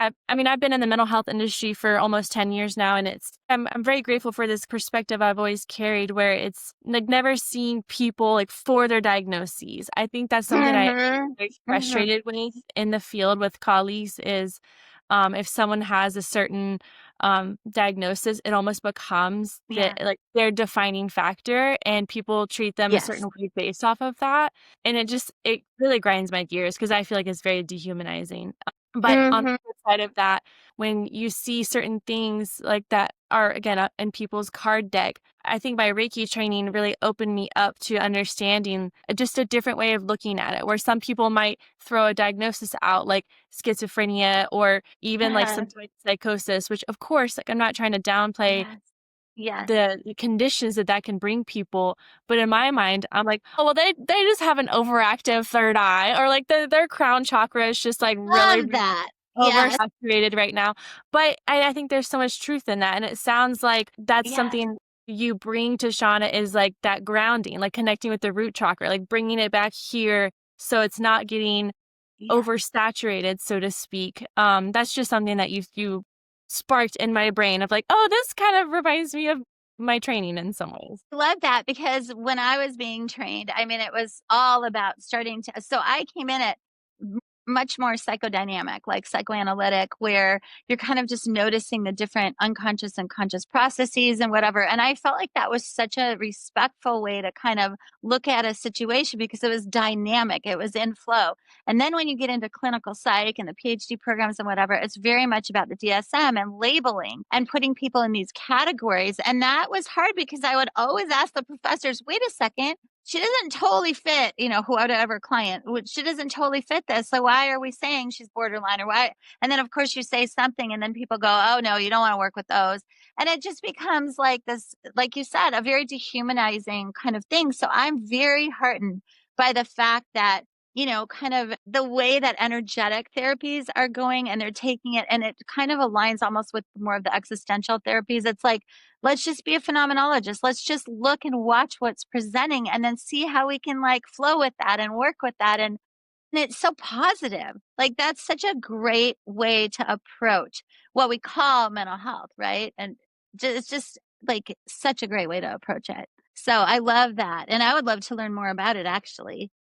I mean, I've been in the mental health industry for almost 10 years now, and I'm very grateful for this perspective I've always carried where it's like never seeing people like for their diagnoses. I think that's something I'm Mm-hmm. very Mm-hmm. frustrated with in the field with colleagues is if someone has a certain diagnosis, it almost becomes Yeah. like their defining factor, and people treat them a Yes. certain way based off of that. And it really grinds my gears because I feel like it's very dehumanizing. But on the Mm-hmm. flip side of that, when you see certain things like that are again in people's card deck, I think my Reiki training really opened me up to understanding just a different way of looking at it, where some people might throw a diagnosis out like schizophrenia or even like Uh-huh. some type of psychosis, which of course, like I'm not trying to downplay Yes. Yes. the conditions that can bring people, but in my mind, I'm like, oh well, they just have an overactive third eye, or like their crown chakra is just like really Love that. Yes. oversaturated right now. But I think there's so much truth in that. And it sounds like that's Yes. something you bring to Shauna is like that grounding, like connecting with the root chakra, like bringing it back here so it's not getting Yes. oversaturated, so to speak. That's just something that you sparked in my brain of like, oh, this kind of reminds me of my training in some ways. Love that because when I was being trained, I mean, it was all about starting to. So I came in at much more psychodynamic, like psychoanalytic, where you're kind of just noticing the different unconscious and conscious processes and whatever. And I felt like that was such a respectful way to kind of look at a situation because it was dynamic, it was in flow. And then when you get into clinical psych and the PhD programs and whatever, it's very much about the DSM and labeling and putting people in these categories. And that was hard because I would always ask the professors, wait a second, she doesn't totally fit, whatever client, she doesn't totally fit this. So why are we saying she's borderline or why? And then of course you say something and then people go, oh no, you don't want to work with those. And it just becomes like this, like you said, a very dehumanizing kind of thing. So I'm very heartened by the fact that kind of the way that energetic therapies are going and they're taking it and it kind of aligns almost with more of the existential therapies. It's like, let's just be a phenomenologist. Let's just look and watch what's presenting and then see how we can like flow with that and work with that. And it's so positive. Like that's such a great way to approach what we call mental health, right? And it's just like such a great way to approach it. So I love that. And I would love to learn more about it actually.